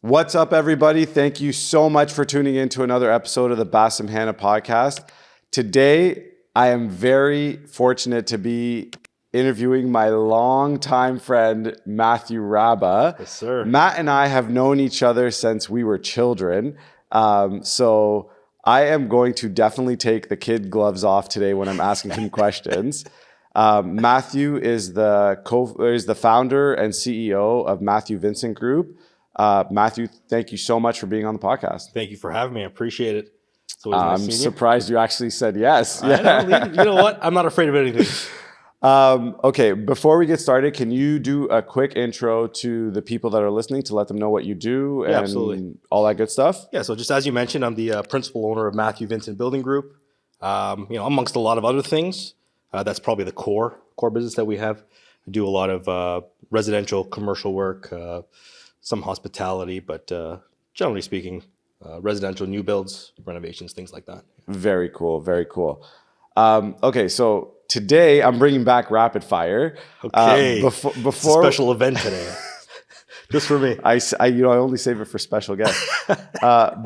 What's up, everybody? Thank you so much for tuning in to another episode of the Basem Hanna podcast. Today, I am very fortunate to be interviewing my longtime friend, Matthew Rabba. Yes, sir. Matt and I have known each other since we were children. So I am going to definitely take the kid gloves off today when I'm asking him questions. Matthew is the founder and CEO of Matthew Vincent Group. Matthew, thank you so much for being on the podcast. Thank you for having me. I appreciate it. It's always nice I'm seeing surprised you actually said yes. I know, you know what? I'm not afraid of anything. Okay, before we get started, can you do a quick intro to the people that are listening to let them know what you do and absolutely. all that good stuff? Yeah, so just as you mentioned, I'm the principal owner of Matthew Vincent Building Group. Amongst a lot of other things, that's probably the core business that we have. I do a lot of residential, commercial work, some hospitality, but generally speaking, residential new builds, renovations, things like that. Very cool, very cool. Okay, so today I'm bringing back rapid fire. Okay, before it's a special event today, just for me. I only save it for special guests.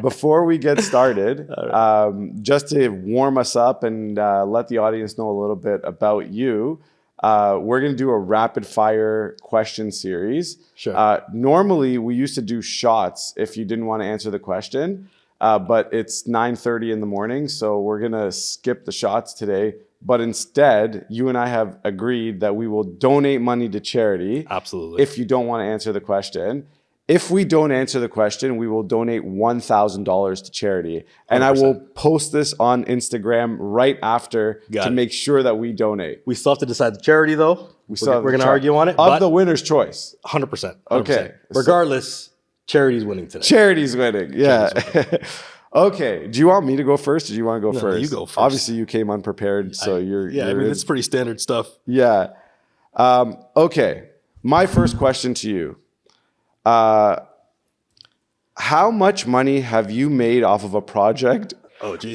Before we get started, just to warm us up and let the audience know a little bit about you, we're going to do a rapid fire question series. Sure. Normally, we used to do shots if you didn't want to answer the question, but it's 9:30 in the morning, so we're going to skip the shots today. But instead, you and I have agreed that we will donate money to charity. Absolutely. If you don't want to answer the question. If we don't answer the question, we will donate $1,000 to charity. And 100%. I will post this on Instagram right after to make sure that we donate. We still have to decide the charity, though. We're going to argue on it. Of the winner's choice. 100%. Okay. Regardless, charity's winning today. Charity's winning. Yeah. Okay. Do you want me to go first or do you want to go first? You go first. Obviously, you came unprepared, so you're... it's pretty standard stuff. Yeah. Okay. My first question to you. How much money have you made off of a project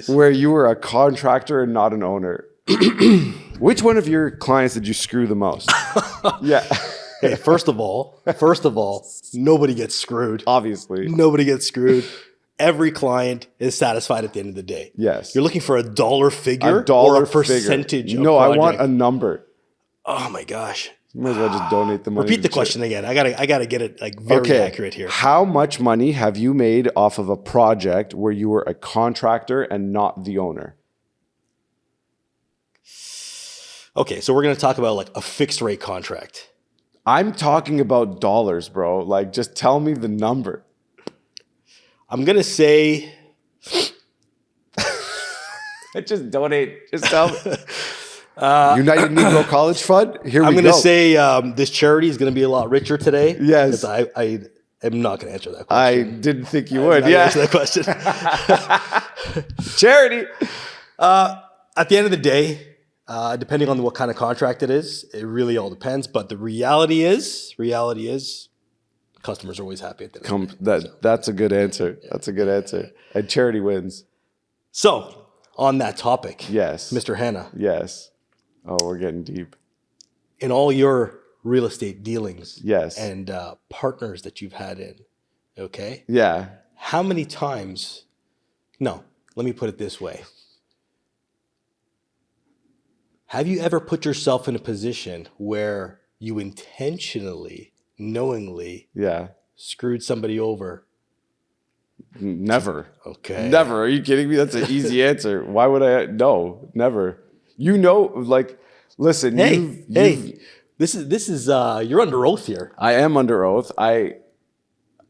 where you were a contractor and not an owner? Which one of your clients did you screw the most? Yeah. Hey, first of all, nobody gets screwed. Obviously. Nobody gets screwed. Every client is satisfied at the end of the day. Yes. You're looking for a dollar figure or a percentage of No, project. I want a number. Oh my gosh. You might as well just donate the money. Repeat the question again. I gotta get it very accurate here. How much money have you made off of a project where you were a contractor and not the owner? Okay, so we're gonna talk about like a fixed rate contract. I'm talking about dollars, bro. Like, just tell me the number. I'm gonna say just donate. Just tell me. United Negro College Fund. Here we go. I'm going to say this charity is going to be a lot richer today. Yes. I am not going to answer that question. I didn't think you would. Yeah. Answer that question. Charity. At the end of the day, depending on what kind of contract it is, it really all depends. But the reality is, customers are always happy at the end of the day. That's a good answer. That's a good answer. And charity wins. So, on that topic, yes, Mr. Hanna. Yes. Oh, we're getting deep. In all your real estate dealings, yes, and partners that you've had in, okay? Yeah. How many times? No, let me put it this way. Have you ever put yourself in a position where you intentionally, knowingly, screwed somebody over? Never. Okay. Never. Are you kidding me? That's an easy answer. Why would I? No, never. You know, like, listen. Hey. This is you're under oath here. I am under oath. I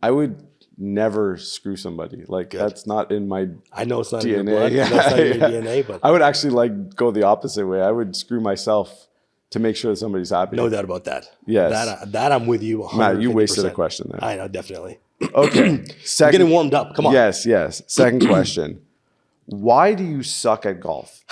would never screw somebody. Like, that's not in my. I know it's not DNA. in your blood. Yeah. That's not in your DNA, but I would actually like go the opposite way. I would screw myself to make sure that somebody's happy. No doubt about that. Yes. That I'm with you 100%. Matt, you wasted a question there. I know, definitely. Okay. I'm getting warmed up. Come on. Yes. Second question. Why do you suck at golf?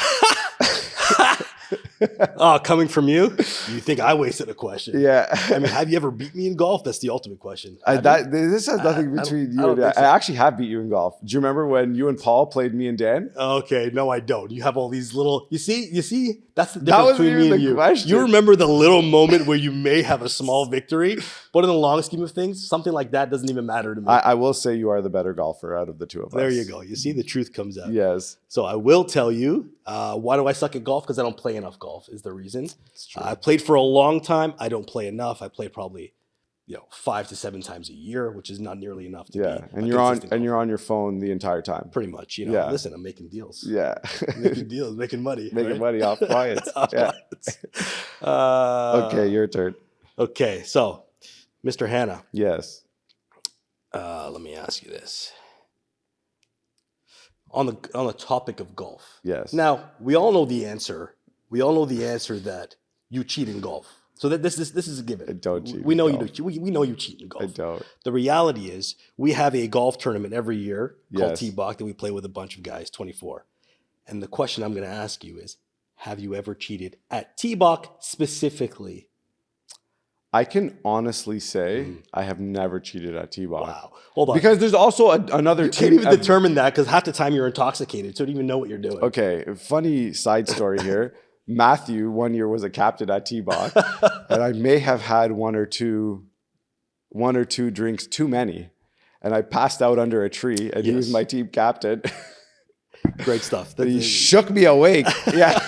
Coming from you, you think I wasted a question? Yeah. I mean, have you ever beat me in golf? That's the ultimate question. This has nothing between you and I. I actually have beat you in golf. Do you remember when you and Paul played me and Dan? Okay, no, I don't. You have all these little. You see, that's the That difference wasn't between me even and the you. question. You remember the little moment where you may have a small victory, but in the long scheme of things, something like that doesn't even matter to me. I will say you are the better golfer out of the two of us. There you go. You see, the truth comes out. Yes. So I will tell you, why do I suck at golf? Because I don't play enough golf is the reason. I played for a long time. I don't play enough. I play probably 5 to 7 times a year, which is not nearly enough to be. And you're on your phone the entire time. Pretty much. Listen, I'm making deals. Yeah. Making deals, making money. Making money off clients. Clients. Okay, your turn. Okay, so Mr. Hanna. Yes. Let me ask you this. On the topic of golf. Yes. Now, we all know the answer. We all know the answer that you cheat in golf. So that this is a given. I don't cheat. We know you do. We know you cheat in golf. I don't. The reality is, we have a golf tournament every year called Yes. T-Bach that we play with a bunch of guys, 24. And the question I'm going to ask you is, have you ever cheated at T-Bach specifically? I can honestly say I have never cheated at T-Bach. Wow. Hold on. Because there's also another You team. can't even determine that because half the time you're intoxicated, so you don't even know what you're doing. Okay, funny side story here. Matthew one year was a captain at T-Bach, and I may have had one or two drinks too many, and I passed out under a tree, and he was my team captain. Great stuff. He shook me awake. Yeah,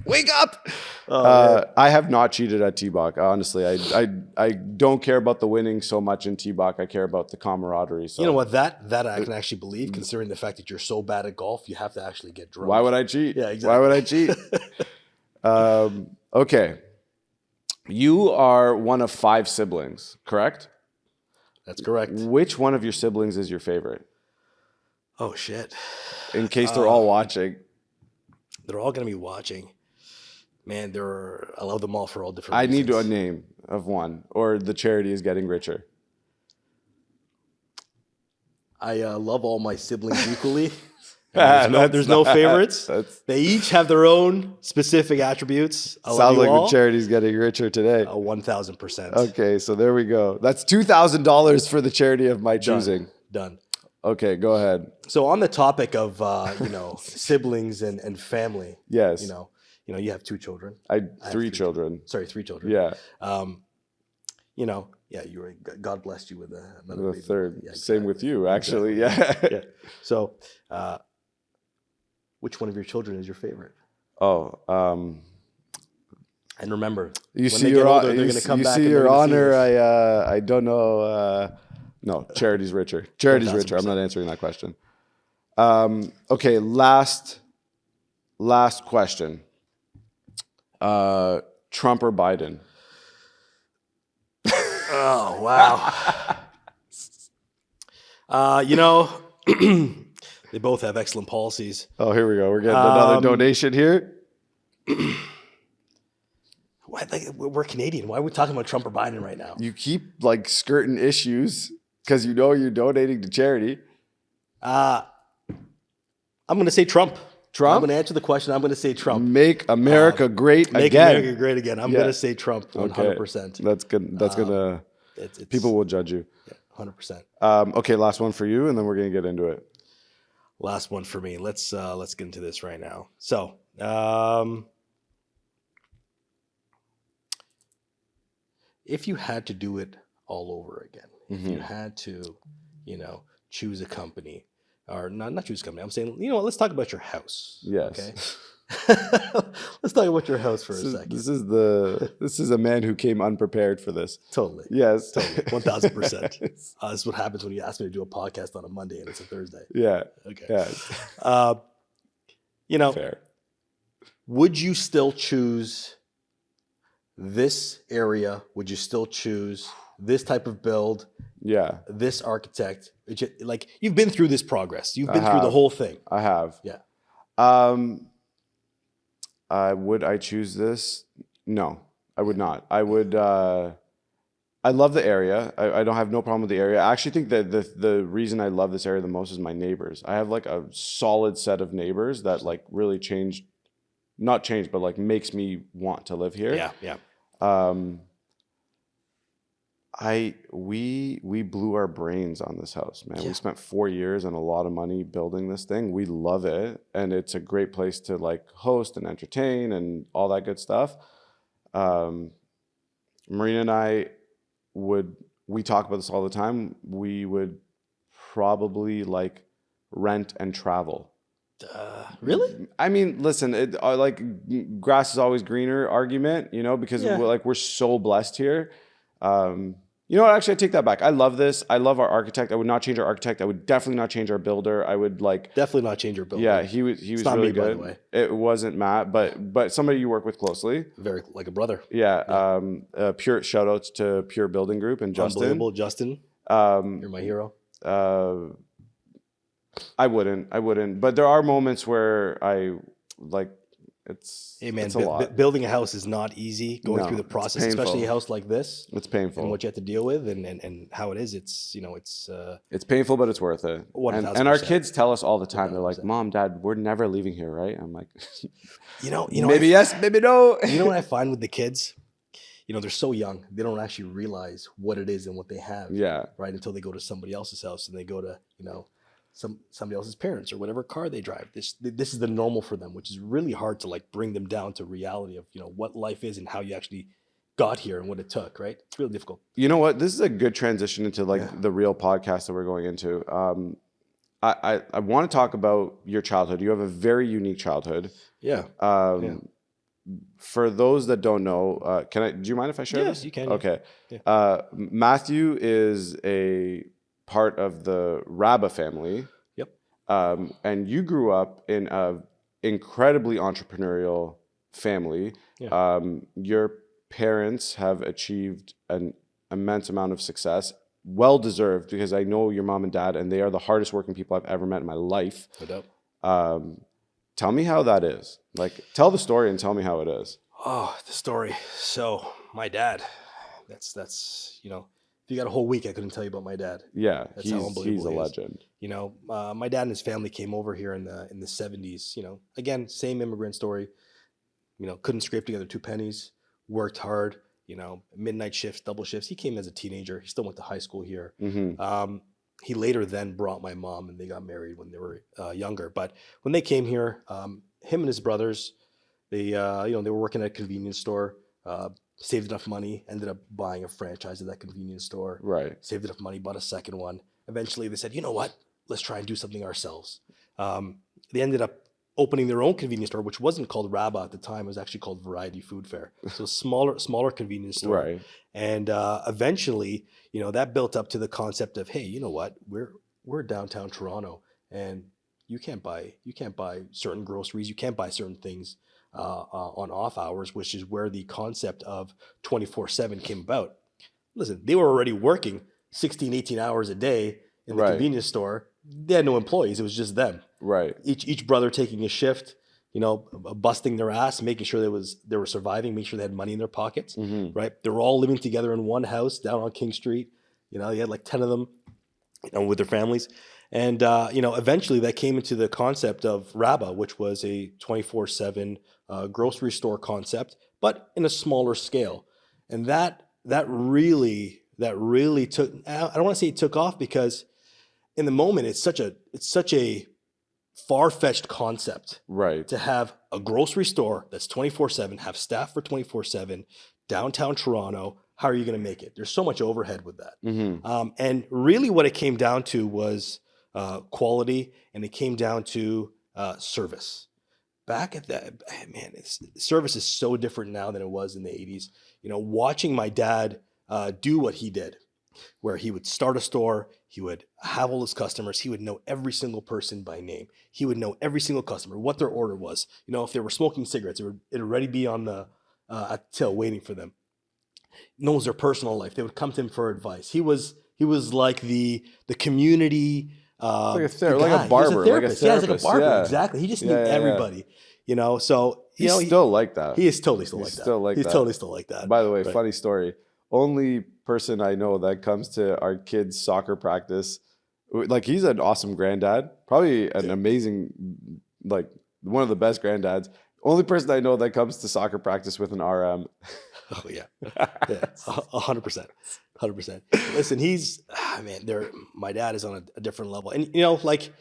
Wake up! I have not cheated at T-Bach. Honestly, I don't care about the winning so much in T-Bach. I care about the camaraderie. So. You know what? That I can actually believe, considering the fact that you're so bad at golf, you have to actually get drunk. Why would I cheat? Yeah, exactly. Why would I cheat? Okay. You are one of 5 siblings, correct? That's correct. Which one of your siblings is your favorite? Oh, shit. In case they're all watching. They're all going to be watching. Man, I love them all for all different I reasons. need a name of one, or the charity is getting richer. I love all my siblings equally. There's no favorites. They each have their own specific attributes. Sounds like the charity's getting richer today. 1,000%. Okay, so there we go. That's $2,000 for the charity of my choosing. Done. Okay, go ahead. So on the topic of siblings and family. Yes. You have 2 children. I have 3 children. Sorry, 3 children. Yeah. God blessed you with another baby. Third. Yeah, exactly. Same with you, actually. Exactly. Yeah. Yeah. So, which one of your children is your favorite? Oh, and remember, you when see they your get older, they're going to come back. You see and your they're gonna see honor. this. I don't know. No, charity's richer. Charity's richer. I'm not answering that question. Okay, last question. Trump or Biden? Oh, wow. They both have excellent policies. Oh, here we go. We're getting another donation here. We're Canadian. Why are we talking about Trump or Biden right now? You keep skirting issues because you're donating to charity. I'm going to say Trump. Trump? I'm going to answer the question. I'm going to say Trump. Make America great again. Make America great again. I'm going to say Trump 100%. Okay. That's good. That's gonna. People will judge you. Yeah, 100%. Okay, last one for you, and then we're gonna get into it. Last one for me. Let's get into this right now. So, if you had to do it all over again, if you had to, choose a company, or not choose a company, I'm saying, let's talk about your house. Yes. Okay. Let's talk about your house for a second. This is a man who came unprepared for this. Totally. Yes. Totally. 1,000%. This is what happens when you ask me to do a podcast on a Monday and it's a Thursday. Yeah. Okay. Yeah. Fair. Would you still choose this area? Would you still choose this type of build? Yeah. This architect? You've been through this progress. You've been through the whole thing. I have. Yeah. Would I choose this? No, I would not. I would. I love the area. I don't have no problem with the area. I actually think that the reason I love this area the most is my neighbors. I have a solid set of neighbors that really changed not changed, but like makes me want to live here. Yeah. We blew our brains on this house, man. We spent 4 years and a lot of money building this thing. We love it, and it's a great place to like host and entertain and all that good stuff. Marina and I we talk about this all the time. We would probably like rent and travel. Really? I mean, listen, like grass is always greener argument, because we're so blessed here. You know what? Actually, I take that back. I love this. I love our architect. I would not change our architect. I would definitely not change our builder. I would like definitely not change your builder. Yeah, he was not really me, good. by the way. It wasn't Matt, but somebody you work with closely. Very like a brother. Yeah. Pure shout outs to Pure Building Group and Justin. Unbelievable, Justin. You're my hero. I wouldn't. But there are moments where I like. It's a lot. Building a house is not easy. Going through the process, especially a house like this. It's painful. And what you have to deal with, and how it is. It's it's painful, but it's worth it. And our kids tell us all the time. 100%. They're like, "Mom, Dad, we're never leaving here, right?" I'm like, maybe yes, maybe no. You know what I find with the kids? They're so young. They don't actually realize what it is and what they have. Yeah. Right until they go to somebody else's house and they go to somebody else's parents or whatever car they drive. This is the normal for them, which is really hard to like bring them down to reality of what life is and how you actually got here and what it took. Right? It's really difficult. You know what? This is a good transition into the real podcast that we're going into. I want to talk about your childhood. You have a very unique childhood. Yeah. For those that don't know, do you mind if I share this? Yes, you can. Okay. Yeah. Matthew is a part of the Rabba family. Yep. And you grew up in a incredibly entrepreneurial family. Yeah. Your parents have achieved an immense amount of success, well deserved, because I know your mom and dad, and they are the hardest working people I've ever met in my life. No doubt. Tell me how that is. Like, tell the story and tell me how it is. Oh, the story. So my dad, that's if you got a whole week, I couldn't tell you about my dad. Yeah, that's how unbelievable he's a legend. My dad and his family came over here in the 70s. Again, same immigrant story. Couldn't scrape together 2 pennies. Worked hard. Midnight shifts, double shifts. He came as a teenager. He still went to high school here. Mm-hmm. He later then brought my mom, and they got married when they were younger. But when they came here, him and his brothers, they were working at a convenience store. Saved enough money, ended up buying a franchise of that convenience store. Right. Saved enough money, bought a second one. Eventually they said, you know what? Let's try and do something ourselves. They ended up opening their own convenience store, which wasn't called Rabba at the time. It was actually called Variety Food Fair. So smaller convenience store. Right. And eventually, that built up to the concept of, hey, you know what? We're downtown Toronto, and you can't buy certain groceries. You can't buy certain things on off hours, which is where the concept of 24/7 came about. Listen, they were already working 16, 18 hours a day in the convenience store. They had no employees. It was just them. Right. Each brother taking a shift, busting their ass, making sure they were surviving, making sure they had money in their pockets. Mm-hmm. Right. They were all living together in one house down on King Street. You had like 10 of them, with their families. And, eventually that came into the concept of Rabba, which was a 24/7 grocery store concept, but in a smaller scale. And that really took, I don't want to say it took off, because in the moment, it's such a far-fetched concept. Right. To have a grocery store that's 24/7, have staff for 24/7, downtown Toronto. How are you going to make it? There's so much overhead with that. Mm-hmm. And really what it came down to was quality, and it came down to service. Back at that, man, service is so different now than it was in the 80s. Watching my dad do what he did, where he would start a store, he would have all his customers, he would know every single person by name. He would know every single customer, what their order was. If they were smoking cigarettes, it'd already be on the at the till waiting for them. Knows their personal life. They would come to him for advice. He was like the community. Like a barber, like a therapist. Yeah, like a barber. Exactly. He just knew everybody. So he's still like that. He is totally still like that. He's totally still like that. By the way, funny story. Only person I know that comes to our kids' soccer practice, like, he's an awesome granddad, probably an amazing, like, one of the best granddads. Only person I know that comes to soccer practice with an RM. Oh yeah, 100%, 100%. Listen, man, my dad is on a different level, and like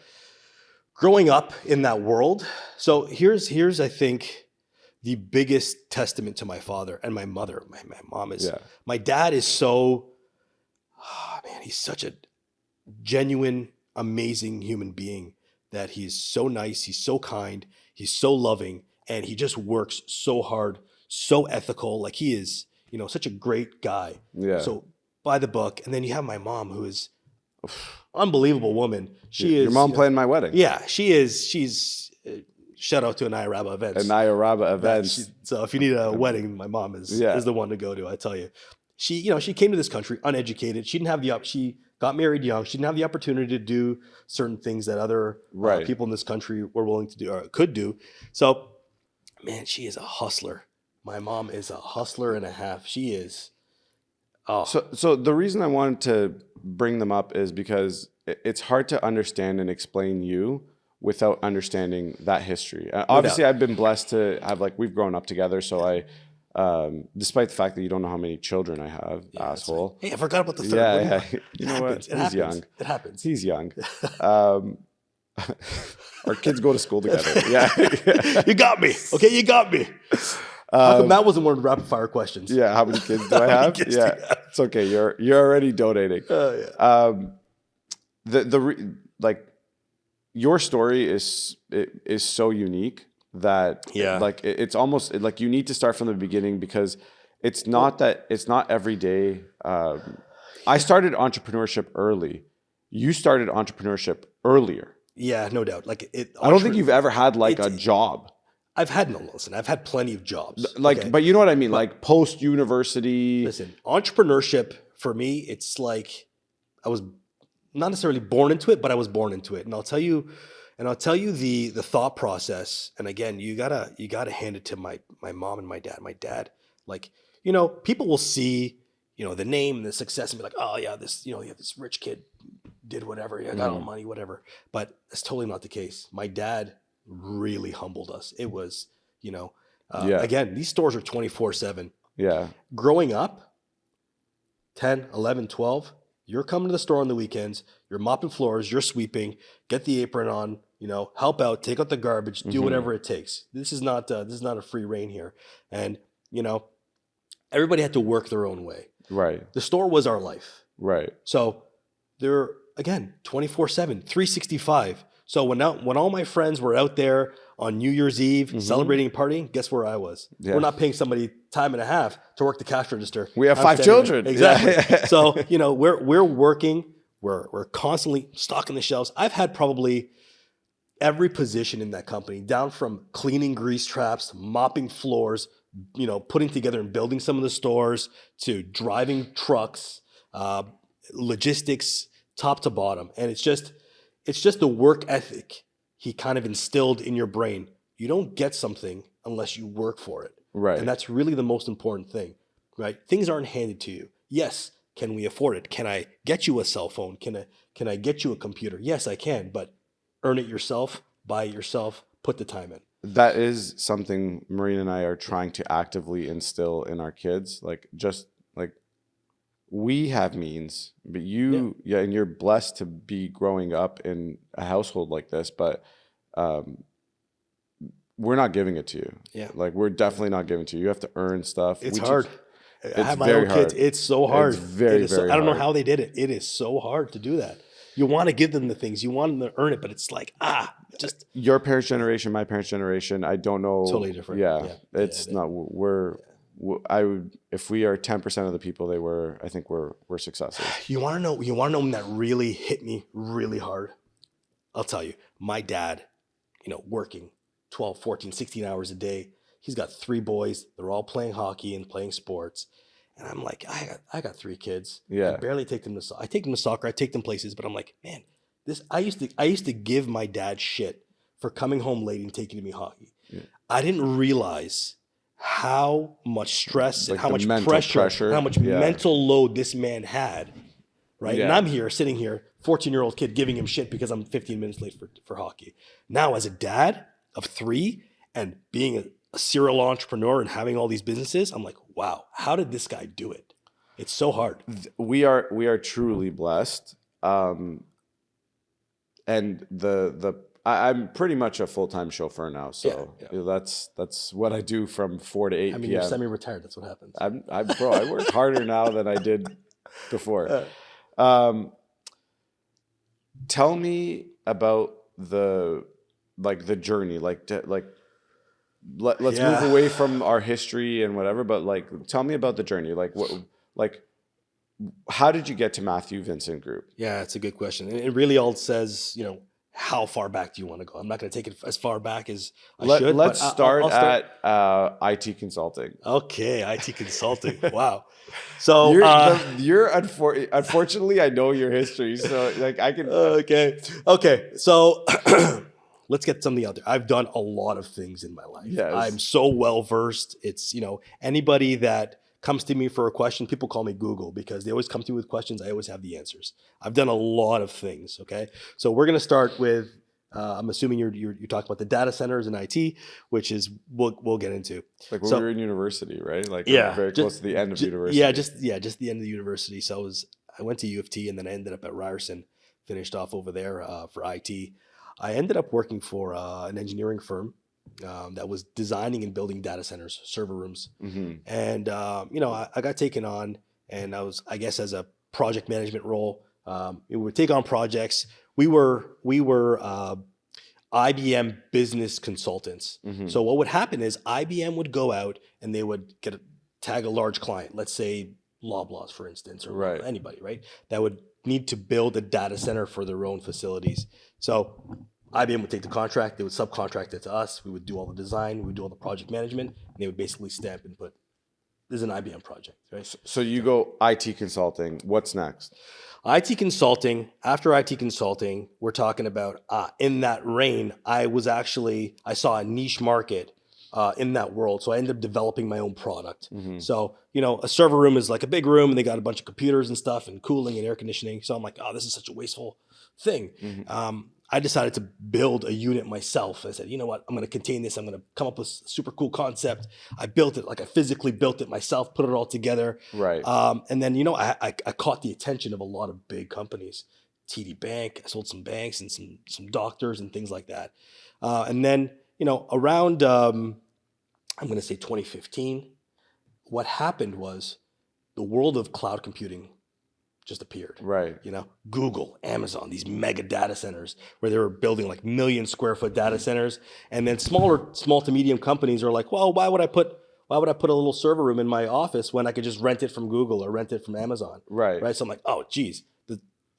growing up in that world. So here's I think the biggest testament to my father and my mother. My mom is. Yeah. My dad is so. Oh, man, he's such a genuine, amazing human being that he's so nice, he's so kind, he's so loving, and he just works so hard, so ethical. Like he is, such a great guy. Yeah. So by the book. And then you have my mom, who is unbelievable woman. She is your mom playing my wedding. Yeah, she is. She's shout out to Rabba Events. Rabba Events. So if you need a wedding, my mom is the one to go to. I tell you, she came to this country uneducated. She didn't have she got married young. She didn't have the opportunity to do certain things that other people in this country were willing to do or could do. So, man, she is a hustler. My mom is a hustler and a half. She is. Oh. So the reason I wanted to bring them up is because it's hard to understand and explain you without understanding that history. Obviously, I've been blessed to have we've grown up together. So I, despite the fact that you don't know how many children I have, asshole. Hey, I forgot about the third one. Yeah. You know what? He's young. It happens. He's young. Our kids go to school together. Yeah. You got me. Okay, you got me. How come that wasn't one of the rapid fire questions? Yeah. How many kids do I have? Yeah. It's okay. You're already donating. Your story is so unique that it's almost like you need to start from the beginning, because it's not every day. I started entrepreneurship early. You started entrepreneurship earlier. Yeah, no doubt. I don't think you've ever had a job. I've had plenty of jobs. But you know what I mean? Post university. Listen, entrepreneurship for me, it's like I was not necessarily born into it, but I was born into it. And I'll tell you the thought process. And again, you gotta hand it to my mom and my dad. My dad, people will see, the name and the success and be like, oh yeah, this rich kid did whatever. Yeah, got all the money, whatever. But that's totally not the case. My dad really humbled us. It was, again, these stores are 24/7. Yeah. Growing up, 10, 11, 12, you're coming to the store on the weekends, you're mopping floors, you're sweeping, get the apron on, help out, take out the garbage, do whatever it takes. This is not a free reign here. And, everybody had to work their own way. Right. The store was our life. Right. So they're, again, 24/7, 365. So when all my friends were out there on New Year's Eve celebrating and partying, guess where I was? Yeah. We're not paying somebody time and a half to work the cash register. We have 5 children. Exactly. Yeah. So, we're working, we're constantly stocking the shelves. I've had probably every position in that company, down from cleaning grease traps, mopping floors, putting together and building some of the stores, to driving trucks, logistics, top to bottom. And it's just the work ethic he kind of instilled in your brain. You don't get something unless you work for it. Right. And that's really the most important thing, right? Things aren't handed to you. Yes. Can we afford it? Can I get you a cell phone? Can I get you a computer? Yes, I can, but earn it yourself, buy it yourself, put the time in. That is something Marina and I are trying to actively instill in our kids. We have means, but and you're blessed to be growing up in a household like this, but we're not giving it to you. Yeah. We're definitely not giving it to you. You have to earn stuff. It's hard. I have my own kids. It's so hard. It's very hard. I don't know how they did it. It is so hard to do that. You want to give them the things. You want them to earn it, but it's just... Your parents' generation, my parents' generation, I don't know. Totally different. Yeah. It's not... if we are 10% of the people they were, I think we're successful. You want to know when that really hit me really hard? I'll tell you. My dad, working 12, 14, 16 hours a day. He's got 3 boys. They're all playing hockey and playing sports. And I'm like, I got 3 kids. Yeah. I barely take them to... I take them to soccer. I take them places. But I'm like, man, I used to give my dad shit for coming home late and taking me hockey. Yeah. I didn't realize how much stress and how much pressure, how much mental load this man had, right? Yeah. And I'm sitting here, 14-year-old kid, giving him shit because I'm 15 minutes late for hockey. Now, as a dad of 3, And being a serial entrepreneur and having all these businesses, I'm like, wow, how did this guy do it? It's so hard. We are truly blessed. And I'm pretty much a full-time chauffeur now, so that's what I do from 4 to 8 I mean, p.m. you're semi-retired. That's what happens. I work harder now than I did before. Tell me about the journey. Let's move away from our history and whatever, but tell me about the journey. How did you get to Matthew Vincent Group? Yeah, it's a good question. And it really all says, how far back do you want to go? I'm not going to take it as far back as I should. Let's start at IT consulting. Okay, IT consulting. Wow. So unfortunately, I know your history, so I can. Okay. So let's get something out there. I've done a lot of things in my life. Yes. I'm so well versed. It's anybody that comes to me for a question, people call me Google because they always come to me with questions. I always have the answers. I've done a lot of things. Okay, so we're gonna start with. I'm assuming you're talking about the data centers and IT, which is we'll get into. When we were in university, right? Very close to the end of university. Just the end of the university. So I went to U of T and then I ended up at Ryerson, finished off over there for IT. I ended up working for an engineering firm that was designing and building data centers, server rooms. Mm-hmm. And, I got taken on and I was, I guess, as a project management role. We would take on projects. We were IBM business consultants. Mm-hmm. So what would happen is IBM would go out and they would tag a large client, let's say Loblaws, for instance, or anybody, right? That would need to build a data center for their own facilities. So IBM would take the contract, they would subcontract it to us, we would do all the design, we would do all the project management, and they would basically stamp and put, this is an IBM project, right? So you go IT consulting, what's next? IT consulting, after IT consulting, we're talking about, in that reign, I saw a niche market in that world, so I ended up developing my own product. Mm-hmm. So, a server room is like a big room, and they got a bunch of computers and stuff, and cooling and air conditioning, so I'm like, this is such a wasteful thing. Mm-hmm. I decided to build a unit myself. I said, you know what? I'm going to contain this. I'm going to come up with a super cool concept. I built it, I physically built it myself, put it all together. Right. And then, I caught the attention of a lot of big companies. TD Bank, I sold some banks and some doctors and things like that. And then, around, I'm going to say 2015, what happened was the world of cloud computing just appeared. Right. Google, Amazon, these mega data centers where they were building like 1 million square foot data centers. And then small to medium companies are like, well, why would I put a little server room in my office when I could just rent it from Google or rent it from Amazon? Right. Right. So I'm like, oh, geez,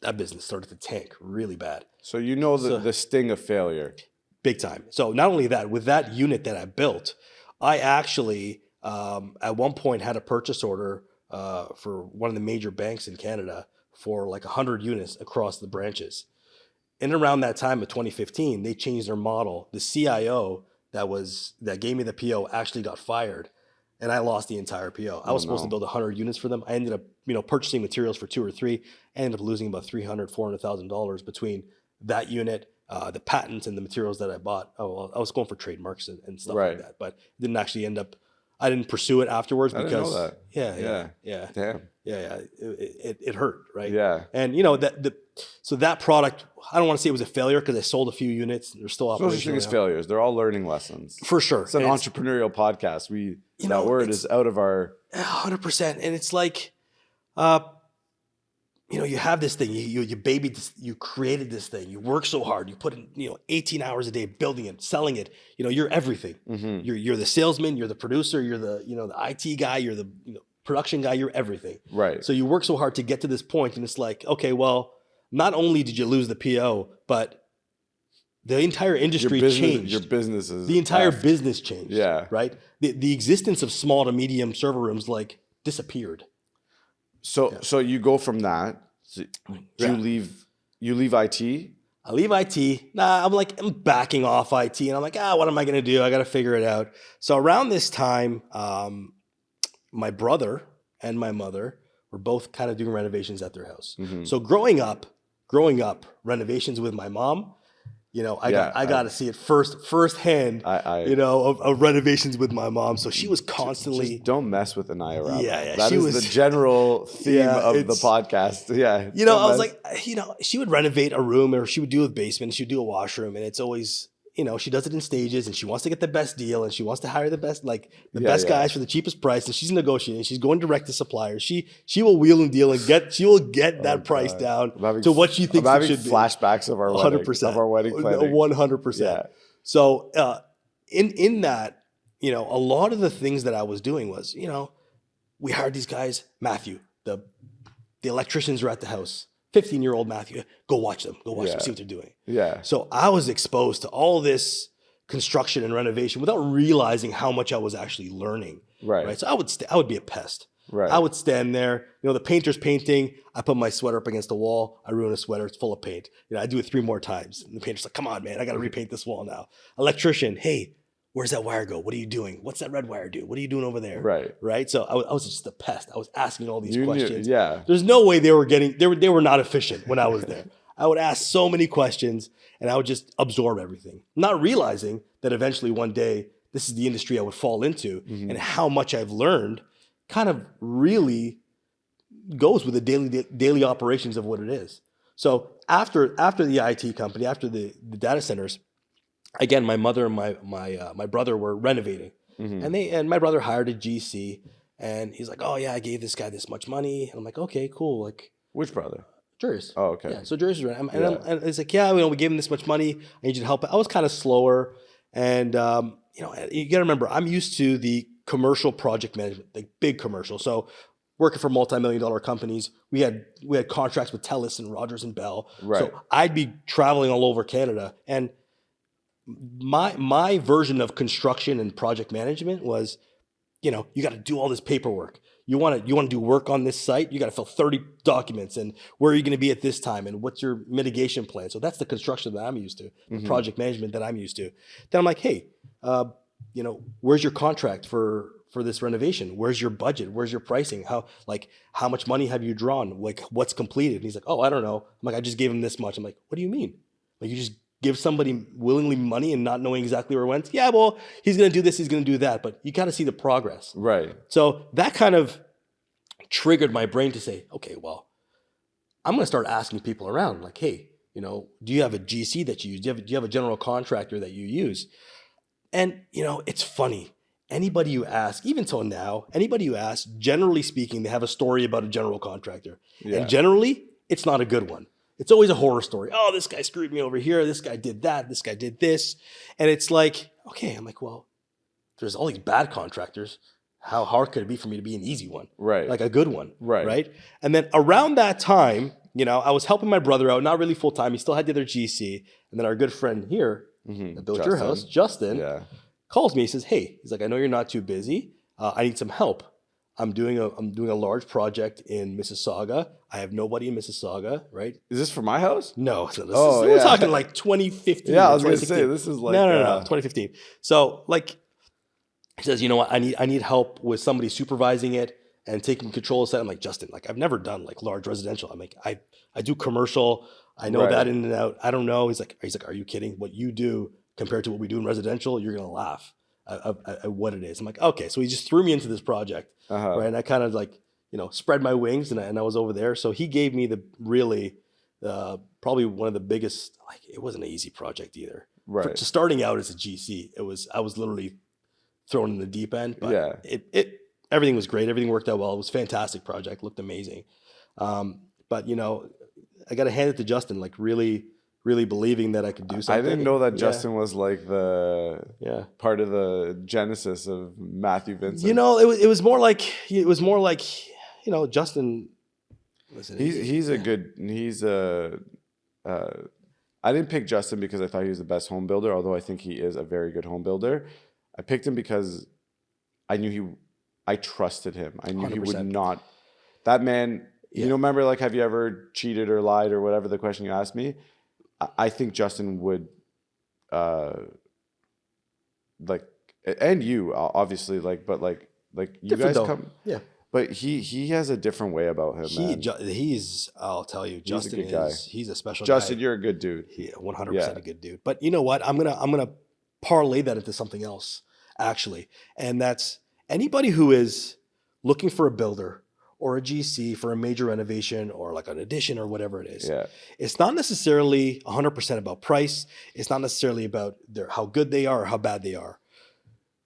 that business started to tank really bad. So the sting of failure. Big time. So not only that, with that unit that I built, I actually at one point had a purchase order for one of the major banks in Canada for like 100 units across the branches. And around that time of 2015, they changed their model. The CIO that gave me the PO actually got fired, and I lost the entire PO. I was supposed to build 100 units for them. I ended up, purchasing materials for 2 or 3. I ended up losing about $300,000-$400,000 between that unit, the patents and the materials that I bought. I was going for trademarks and stuff like that, but didn't actually end up. I didn't pursue it afterwards because didn't know that. Yeah. Damn. Yeah. It hurt, right? Yeah. And so that product, I don't want to say it was a failure because I sold a few units. They're still operational. Those things failures. They're all learning lessons. For sure. It's an entrepreneurial podcast. That word is out of our 100%. And it's like, you have this thing, you babied this, you created this thing, you work so hard, you put in, 18 hours a day building it, selling it, you're everything. Mm-hmm. You're the salesman, you're the producer, you're the, the IT guy, you're the production guy, you're everything. Right. So you work so hard to get to this point, and it's like, okay, well, not only did you lose the PO, but the entire industry changed. Your business is the entire business changed. Yeah. Right. The existence of small to medium server rooms disappeared. So you go from that. You leave IT? I leave IT. I'm backing off IT, and I'm like, what am I going to do? I got to figure it out. So around this time, my brother and my mother were both kind of doing renovations at their house. Mm-hmm. So growing up, renovations with my mom, I got to see it firsthand, of renovations with my mom. So she was constantly... Just don't mess with Anaya Rabba. Yeah. That is the general theme of the podcast. Yeah. I was like, she would renovate a room, or she would do a basement, she would do a washroom, and it's always... she does it in stages, and she wants to get the best deal, and she wants to hire the best, best guys for the cheapest price, and she's negotiating. She's going direct to suppliers. She will wheel and deal, and she will get that price down to what she thinks it should be. Flashbacks of our 100% of our wedding planning. 100%. Yeah. So in that, a lot of the things that I was doing was, we hired these guys. Matthew, the electricians are at the house. 15-year-old Matthew, go watch them, see what they're doing. Yeah. So I was exposed to all this construction and renovation without realizing how much I was actually learning. Right. So I would be a pest. Right. I would stand there, the painter's painting. I put my sweater up against the wall. I ruin a sweater. It's full of paint. I do it 3 more times. And the painter's like, come on, man, I got to repaint this wall now. Electrician, hey, where's that wire go? What are you doing? What's that red wire do? What are you doing over there? Right. So I was just a pest. I was asking all these questions. There's no way they were not efficient when I was there. I would ask so many questions, and I would just absorb everything, not realizing that eventually one day this is the industry I would fall into, and how much I've learned kind of really goes with the daily operations of what it is. So after the IT company, after the data centers, again, my mother and my brother were renovating, and my brother hired a GC, and he's like, "Oh yeah, I gave this guy this much money," and I'm like, "Okay, cool." Like, which brother? Juris. Oh, okay. Yeah, so Juris is and it's like, "Yeah, we gave him this much money. I need you to help." I was kind of slower, and you got to remember, I'm used to the commercial project management, like big commercial. So working for multi-million-dollar companies, we had contracts with TELUS and Rogers and Bell. Right. So I'd be traveling all over Canada, and my version of construction and project management was, you got to do all this paperwork. You want to do work on this site, you got to fill 30 documents, and where are you going to be at this time, and what's your mitigation plan? So that's the construction that I'm used to, the project management that I'm used to. Then I'm like, hey, where's your contract for this renovation? Where's your budget? Where's your pricing? How much money have you drawn? Like, what's completed? And he's like, oh, I don't know. I'm like, I just gave him this much. I'm like, what do you mean? Like, you just give somebody willingly money and not knowing exactly where it went? Yeah, well, he's going to do this, he's going to do that, but you got to see the progress. Right. So that kind of triggered my brain to say, okay, well, I'm going to start asking people around, like, hey, do you have a GC that you use? Do you have a general contractor that you use? And, it's funny. Anybody you ask, even till now, anybody you ask, generally speaking, they have a story about a general contractor. Yeah. And generally, it's not a good one. It's always a horror story. Oh, this guy screwed me over here. This guy did that. This guy did this. And it's like, okay, I'm like, well, there's all these bad contractors. How hard could it be for me to be an easy one? Right. Like a good one. Right. Right. And then around that time, I was helping my brother out, not really full time. He still had the other GC. And then our good friend here that built your house, Justin, calls me. He says, hey, he's like, I know you're not too busy. I need some help. I'm doing a large project in Mississauga. I have nobody in Mississauga, right? Is this for my house? No. So we're talking like 2015. Yeah, I was going to say, this is like... No, 2015. So like, he says, you know what, I need help with somebody supervising it and taking control of that. I'm like, Justin, like, I've never done like large residential. I'm like, I do commercial. I know that in and out. I don't know. He's like, are you kidding? What you do compared to what we do in residential, you're going to laugh at what it is. I'm like, okay. So he just threw me into this project, right? And I kind of like, spread my wings and I was over there. So he gave me the really, probably one of the biggest, like, it wasn't an easy project either. Right. So starting out as a GC, I was literally thrown in the deep end, but everything was great. Everything worked out well. It was a fantastic project, looked amazing. But I got to hand it to Justin, like really believing that I could do something. I didn't know that Justin was like the part of the genesis of Matthew Vincent. It was more like Justin. Listen, I didn't pick Justin because I thought he was the best home builder, although I think he is a very good home builder. I picked him because I trusted him. I knew 100%. He would not. That man. Yeah. Remember, like, have you ever cheated or lied or whatever the question you asked me? I think Justin would, like, and you obviously, like, but like you guys come, But he has a different way about him, man. He's I'll tell you, Justin good guy. he's a special Justin, guy. you're a good dude. Yeah, 100% a good dude. But you know what? I'm gonna parlay that into something else, actually, and that's anybody who is looking for a builder or a GC for a major renovation or like an addition or whatever it is. Yeah. It's not necessarily 100% about price. It's not necessarily about how good they are or how bad they are.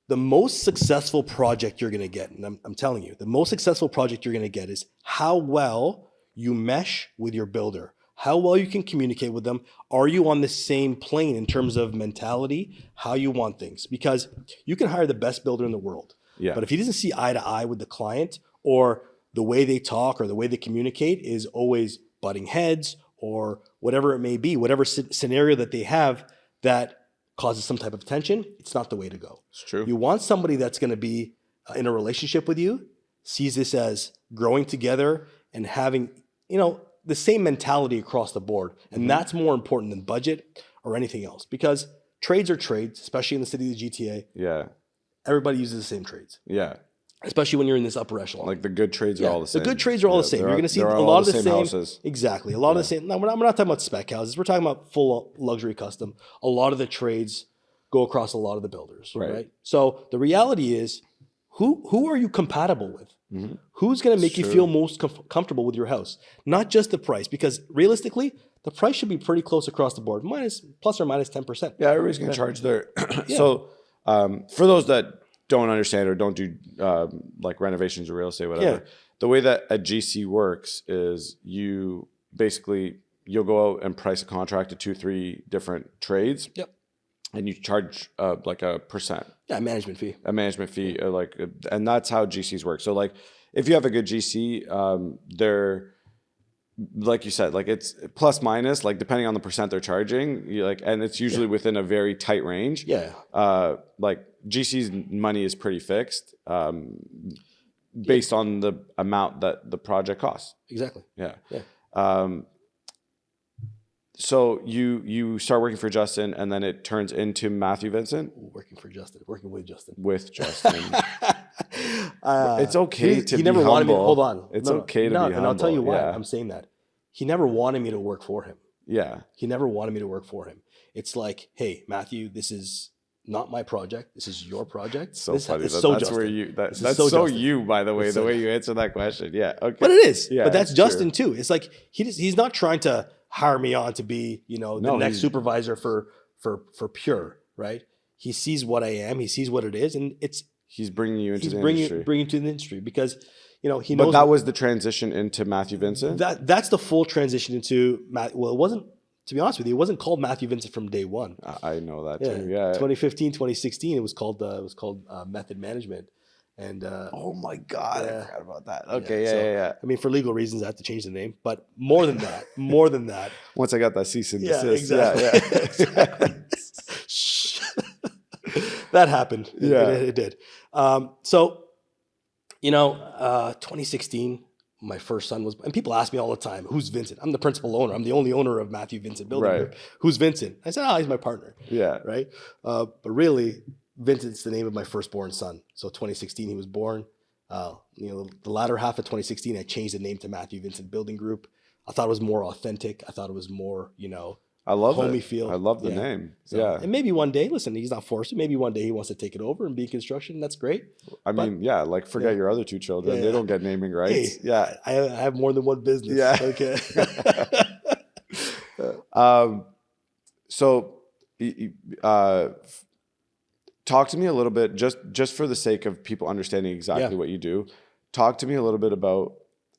The most successful project you're going to get, and I'm telling you, the most successful project you're going to get is how well you mesh with your builder, how well you can communicate with them. Are you on the same plane in terms of mentality, how you want things? Because you can hire the best builder in the world, but if he doesn't see eye to eye with the client, or the way they talk or the way they communicate is always butting heads or whatever it may be, whatever scenario that they have that causes some type of tension, it's not the way to go. It's true. You want somebody that's going to be in a relationship with you, sees this as growing together and having, the same mentality across the board. And that's more important than budget or anything else, because trades are trades, especially in the city of the GTA. Yeah. Everybody uses the same trades. Yeah. Especially when you're in this upper echelon. Like the good trades are all the same. The good trades are all the same. You're going to see a lot of the same houses. Exactly. A lot of the same. No, we're not talking about spec houses. We're talking about full luxury custom. A lot of the trades go across a lot of the builders. Right? So the reality is, who are you compatible with? Mm-hmm. Who's going to make you feel most comfortable with your house? Not just the price, because realistically, the price should be pretty close across the board, plus or minus 10%. Yeah, everybody's going to charge their. So for those that don't understand or don't do like renovations or real estate, whatever. The way that a GC works is you'll go out and price a contract to 2-3 different trades. Yep. And you charge like a percent. Yeah, a management fee. And that's how GCs work. So like if you have a good GC, they're, like you said, like it's plus minus, like depending on the percent they're charging, and it's usually within a very tight range. Yeah. Like GC's money is pretty fixed, based on the amount that the project costs. Exactly. Yeah. So you start working for Justin, and then it turns into Matthew Vincent. Working with Justin. With Justin. It's okay to be never humble. Wanted me. Hold on. It's okay to be humble. And I'll tell you why I'm saying that. He never wanted me to work for him. Yeah. He never wanted me to work for him. It's like, hey, Matthew, this is not my project. This is your project. So funny. That's where you. That's so you, by the way. The way you answer that question. Yeah. Okay. But it is. Yeah. But that's Justin too. It's like he's not trying to hire me on to be the next supervisor for Pure, right? He sees what I am. He sees what it is, and he's bringing you into the industry. Bringing you to the industry because he knows. But that was the transition into Matthew Vincent. That's the full transition into Matt. Well, it wasn't. To be honest with you, it wasn't called Matthew Vincent from day one. I know that too. Yeah. 2015, 2016, it was called Method Management. And oh my God, I forgot about that. Okay, yeah. I mean, for legal reasons, I have to change the name. But more than that. Once I got that cease and desist. Exactly. That happened. Yeah, it did. So, 2016. My first son was, and people ask me all the time, who's Vincent? I'm the principal owner. I'm the only owner of Matthew Vincent Building Group. Who's Vincent? I said, he's my partner. Yeah. Right. But really, Vincent's the name of my firstborn son. So 2016, he was born. The latter half of 2016, I changed the name to Matthew Vincent Building Group. I thought it was more authentic. I thought it was more, I love homey it. feel. I love the name. So, and maybe one day, listen, he's not forced to. Maybe one day he wants to take it over and be in construction. That's great. Forget your other two children. Yeah. They don't get naming rights. Hey, I have more than one business. Yeah. Okay. So, talk to me a little bit, just for the sake of people understanding exactly what you do. Talk to me a little bit about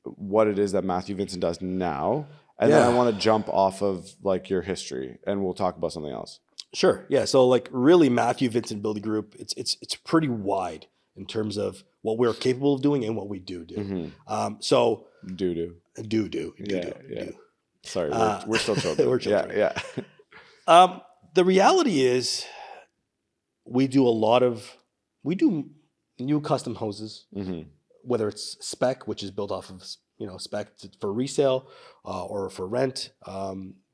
what it is that Matthew Vincent does now. And then I want to jump off of like your history, and we'll talk about something else. Sure. Yeah. So like really Matthew Vincent Building Group, it's pretty wide in terms of what we're capable of doing and what we do. Mm-hmm. So do. Yeah. Sorry, we're still children. We're children. Yeah. The reality is we do new custom houses, whether it's spec, which is built off of spec for resale or for rent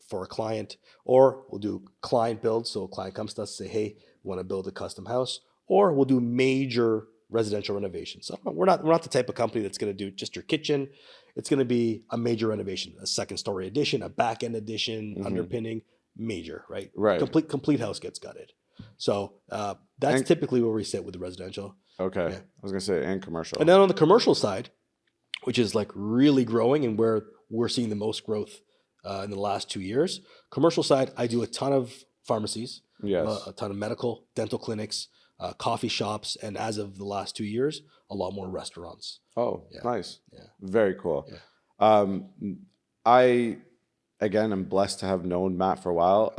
for a client, or we'll do client build. So a client comes to us and say, hey, we want to build a custom house, or we'll do major residential renovations. So we're not the type of company that's going to do just your kitchen. It's going to be a major renovation, a second story addition, a back end addition, underpinning, major, right? Right. Complete house gets gutted. So that's typically where we sit with the residential. Okay. Yeah. I was going to say, and commercial. And then on the commercial side, which is like really growing and where we're seeing the most growth in the last 2 years, commercial side, I do a ton of pharmacies, Yes. a ton of medical, dental clinics, coffee shops, and as of the last 2 years, a lot more restaurants. Oh, Yeah. nice. Yeah. Very cool. Yeah. I'm blessed to have known Matt for a while.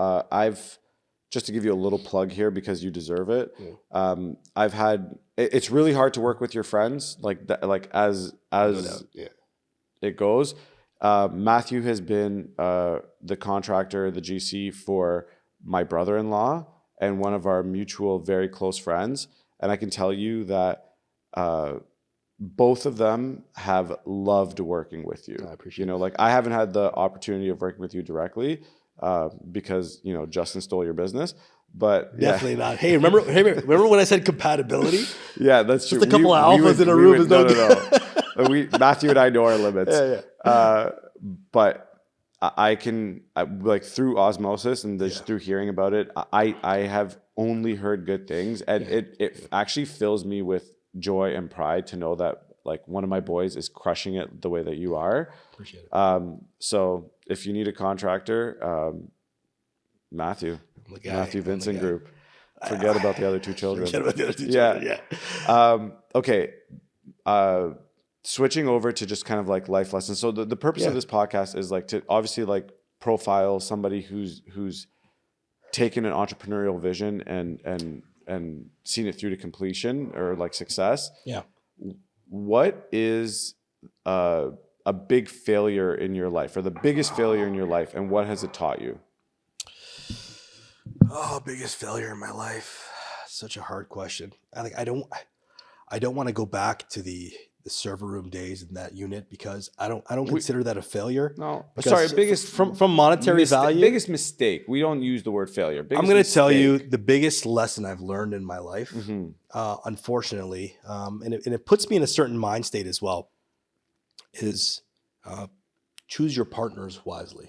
Just to give you a little plug here because you deserve it. It's really hard to work with your friends, like that, like as it goes. Matthew has been the contractor, the GC for my brother-in-law and one of our mutual very close friends. And I can tell you that both of them have loved working with you. I appreciate it. Like I haven't had the opportunity of working with you directly because, Justin stole your business. But definitely not. Hey, remember when I said compatibility? Yeah, that's true. Just a couple of alphas in a room is no good. Matthew and I know our limits. Yeah. But I can like through osmosis and just through hearing about it, I have only heard good things, and it actually fills me with joy and pride to know that like one of my boys is crushing it the way that you are. Appreciate it. So if you need a contractor, Matthew Vincent Group. Forget about the other two children. Okay. Switching over to just kind of like life lessons. So the purpose of this podcast is like to obviously like profile somebody who's taken an entrepreneurial vision and seen it through to completion or like success. Yeah. What is a big failure in your life or the biggest failure in your life, and what has it taught you? Oh, biggest failure in my life. Such a hard question. I don't want to go back to the server room days in that unit because I don't consider that a failure. No, sorry. Biggest from monetary value. Biggest mistake. We don't use the word failure. I'm going to tell you the biggest lesson I've learned in my life. Unfortunately, and it puts me in a certain mind state as well. Is choose your partners wisely.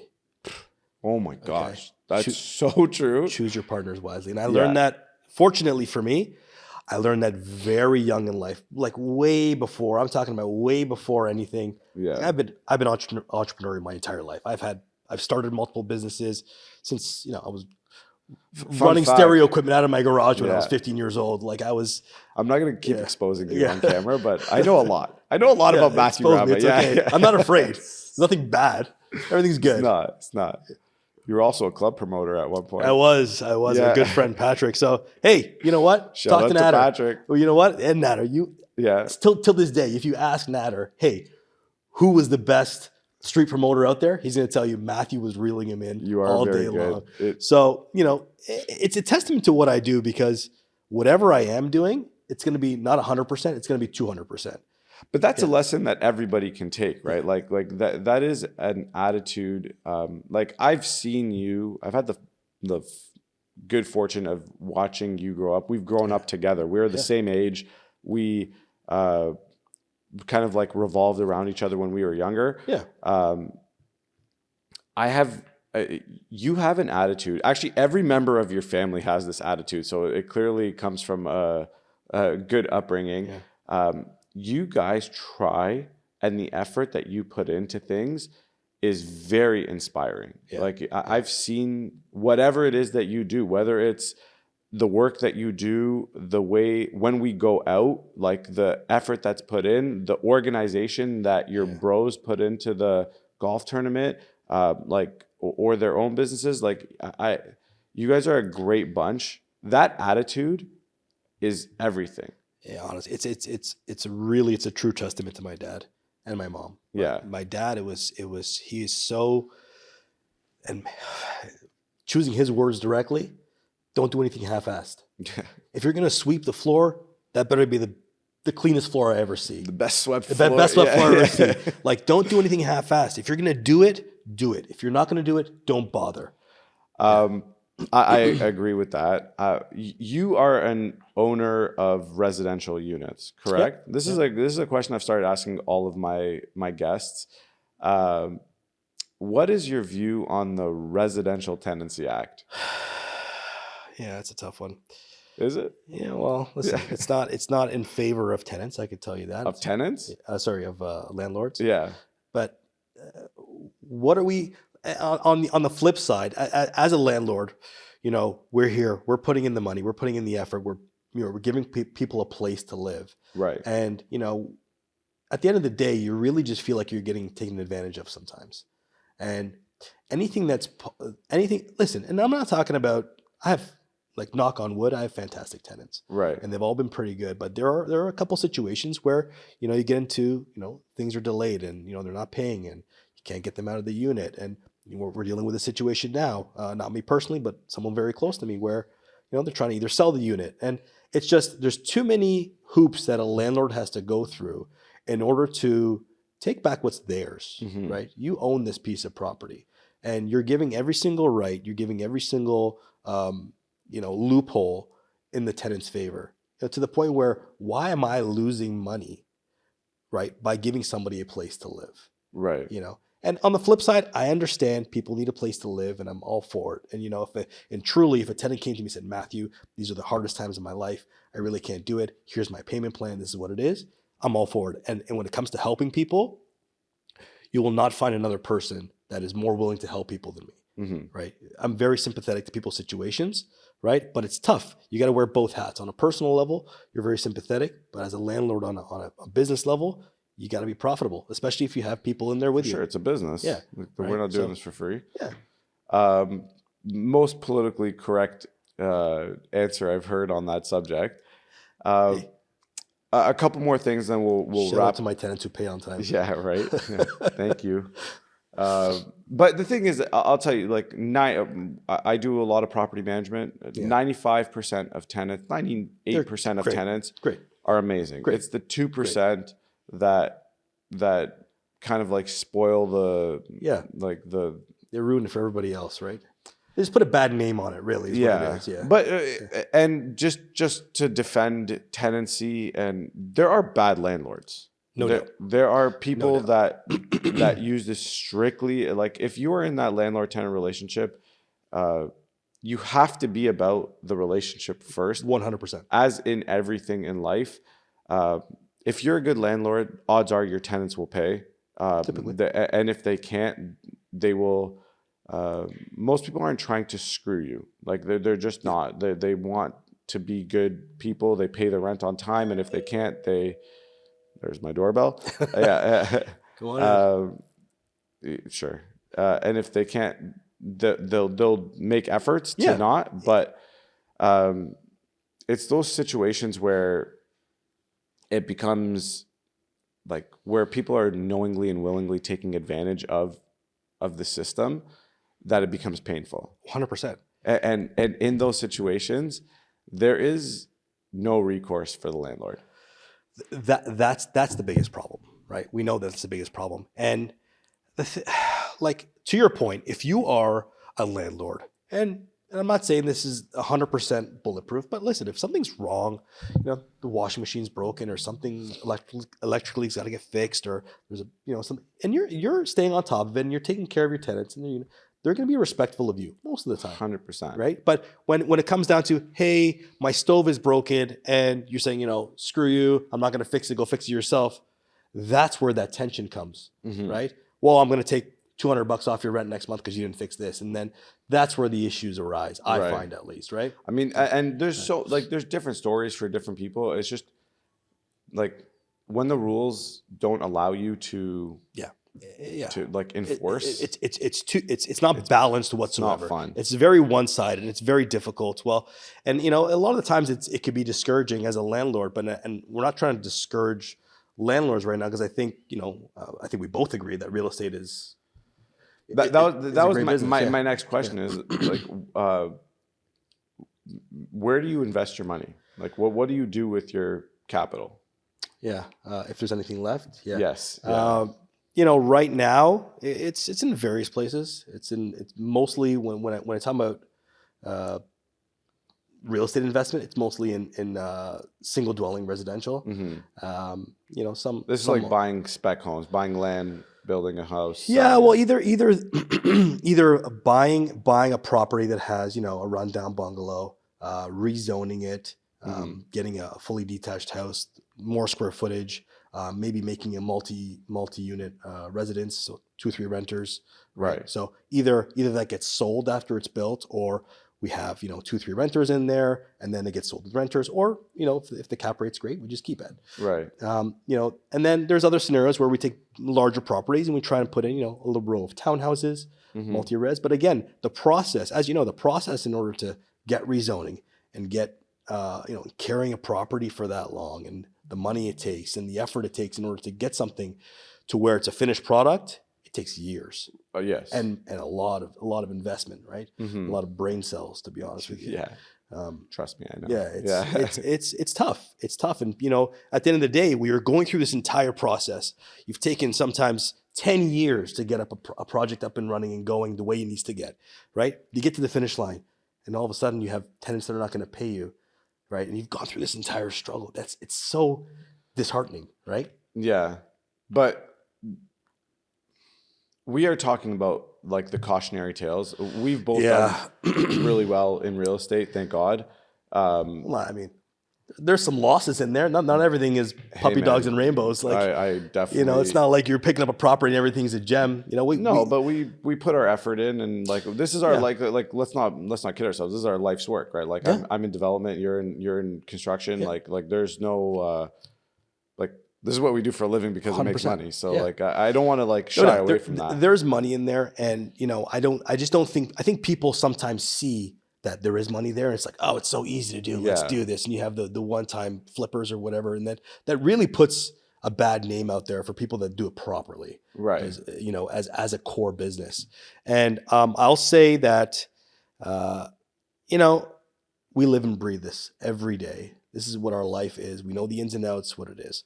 Oh my gosh, that's so true. Choose your partners wisely, and I learned that. Fortunately for me, I learned that very young in life, like way before. I'm talking about way before anything. Yeah, I've been entrepreneurial my entire life. I've started multiple businesses since I was running stereo equipment out of my garage when I was 15 years old. Like I'm not going to keep exposing you on camera, but I know a lot. I know a lot about Matthew Rabba. Okay. I'm not afraid. There's nothing bad. Everything's good. It's not. You were also a club promoter at one point. I was a good friend, Patrick. So, hey, you know what? Shout out to Natter. Patrick. Well, you know what? And Natter, till this day, if you ask Natter, hey, who was the best street promoter out there? He's going to tell you Matthew was reeling him in all day long. So, it's a testament to what I do because whatever I am doing, it's going to be not 100%, it's going to be 200%. But that's a lesson that everybody can take, right? Like that is an attitude. Like I've had the good fortune of watching you grow up. We've grown up together. We're the same age. We kind of like revolved around each other when we were younger. Yeah. You have an attitude. Actually, every member of your family has this attitude. So it clearly comes from a good upbringing. Yeah. You guys try, and the effort that you put into things is very inspiring. Yeah. Like I've seen whatever it is that you do, whether it's the work that you do, the way when we go out, like the effort that's put in, the organization that your bros put into the golf tournament, or their own businesses. Like you guys are a great bunch. That attitude is everything. Yeah, honestly, it's a true testament to my dad and my mom. Yeah, my dad, he is so, and choosing his words directly, don't do anything half-assed. If you're gonna sweep the floor, that better be the cleanest floor I ever see. The best swept floor. The best swept floor I ever see. Like, don't do anything half-assed. If you're gonna do it, do it. If you're not gonna do it, don't bother. I agree with that. You are an owner of residential units, correct? Yep. This is a question I've started asking all of my guests. Um, what is your view on the Residential Tenancy Act? Yeah, that's a tough one. Is it Yeah, well, listen, it's not in favor of tenants. I could tell you that. of tenants? Sorry, of landlords. Yeah, But what are we on the flip side? As a landlord, we're here, we're putting in the money, we're putting in the effort, we're giving people a place to live, right. and at the end of the day, you really just feel like you're getting taken advantage of sometimes, and anything. Listen, and I'm not talking about. I have, like, knock on wood, I have fantastic tenants. Right. And they've all been pretty good. But there are a couple situations where, you get into, things are delayed and, they're not paying and you can't get them out of the unit. And we're dealing with a situation now, not me personally, but someone very close to me where, they're trying to either sell the unit. And it's just, there's too many hoops that a landlord has to go through in order to take back what's theirs, right? You own this piece of property and you're giving every single right, you're giving every single loophole in the tenant's favor, to the point where, why am I losing money, right, by giving somebody a place to live, Right. And on the flip side, I understand people need a place to live, and I'm all for it. And if a tenant came to me and said, Matthew, these are the hardest times of my life, I really can't do it. Here's my payment plan. This is what it is. I'm all for it. And when it comes to helping people, you will not find another person that is more willing to help people than me. Right. I'm very sympathetic to people's situations, right? But it's tough. You got to wear both hats. On a personal level, you're very sympathetic, but as a landlord on a business level, you got to be profitable, especially if you have people in there with you. Sure, it's a business. Yeah. We're not doing this for free. Yeah. Most politically correct answer I've heard on that subject. A couple more things, then we'll Shout wrap. out to my tenants who pay on time. Yeah, right. Yeah. Thank you. But the thing is, I'll tell you, like, I do a lot of property management. 95% of tenants, 98% of tenants are amazing. Great. It's the 2% that kind of like spoil they're ruined for everybody else, right? They just put a bad name on it, really. Is what it is. Yeah. But and just to defend tenancy, and there are bad landlords. There are people that use this strictly. Like, if you are in that landlord-tenant relationship, you have to be about the relationship first. 100%. As in everything in life. If you're a good landlord, odds are your tenants will pay. Typically. And if they can't, they will. Most people aren't trying to screw you. Like, they're just not. They want to be good people. They pay the rent on time, and if they can't, there's my doorbell. Yeah. Go on. Sure. And if they can't, they'll make efforts to not. But it's those situations where it becomes like where people are knowingly and willingly taking advantage of the system, that it becomes painful. 100%. And in those situations, there is no recourse for the landlord. That's the biggest problem, right? We know that's the biggest problem. And like, to your point, if you are a landlord, and I'm not saying this is 100% bulletproof, but listen, if something's wrong, the washing machine's broken, or something electrically's got to get fixed, or there's something, and you're staying on top of it, and you're taking care of your tenants, and they're going to be respectful of you most of the time. 100%. Right? But when it comes down to, hey, my stove is broken, and you're saying, screw you, I'm not going to fix it, go fix it yourself. That's where that tension comes, right? Well, I'm going to take $200 off your rent next month because you didn't fix this. And then that's where the issues arise, I find, at least, right? I mean, and there's there's different stories for different people. It's just like, when the rules don't allow you to to like enforce, it's not balanced whatsoever. It's not fun. It's very one-sided, and it's very difficult. Well, and a lot of the times it could be discouraging as a landlord, but and we're not trying to discourage landlords right now, because I think I think we both agree that real estate is. That was my next question is, like, where do you invest your money? Like, what do you do with your capital? Yeah. If there's anything left. Yeah. Yes. Yeah. Right now it's in various places. It's mostly when I talk about real estate investment. It's mostly in single dwelling residential. You know, This is some like buying spec homes, buying land, building a house. yeah, selling well, it. either buying a property that has, you know, a rundown bungalow, rezoning it, getting a fully detached house, more square footage, maybe making a multi-unit residence, so 2 or 3 renters, right? Right. So either that gets sold after it's built, or we have, you know, 2 or 3 renters in there, and then it gets sold to renters, or, you know, if the cap rate's great, we just keep it. Right. You know, and then there's other scenarios where we take larger properties and we try and put in, you know, a little row of townhouses, multi-res. But again, the process, as you know, the process in order to get rezoning and get, you know, carrying a property for that long, and the money it takes and the effort it takes in order to get something to where it's a finished product, it takes years. Oh, yes. And a lot of investment, right? A lot of brain cells, to be honest with you. Yeah. Trust me, I know. Yeah, it's tough. It's tough. And, you know, at the end of the day, we are going through this entire process. You've taken sometimes 10 years to get a project up and running and going the way it needs to get, right? You get to the finish line, and all of a sudden you have tenants that are not going to pay you, right? And you've gone through this entire struggle. It's so disheartening, right? Yeah. But we are talking about like the cautionary tales. We've both done really well in real estate, thank God. Well, I mean, there's some losses in there. Not everything is puppy dogs and rainbows. Like, I definitely, you know, it's not like you're picking up a property and everything's a gem. You know, but we put our effort in, and like this is our like let's not kid ourselves. This is our life's work, right? Like I'm in development, you're in construction. Like there's no like this is what we do for a living because it makes money. So like I don't want to like shy away from that. There's money in there, and you know, I think people sometimes see that there is money there, and it's like, oh, it's so easy to do. Let's do this. And you have the one-time flippers or whatever, and that really puts a bad name out there for people that do it properly, right? As, you know, as a core business. And I'll say that, you know, we live and breathe this every day. This is what our life is. We know the ins and outs, what it is.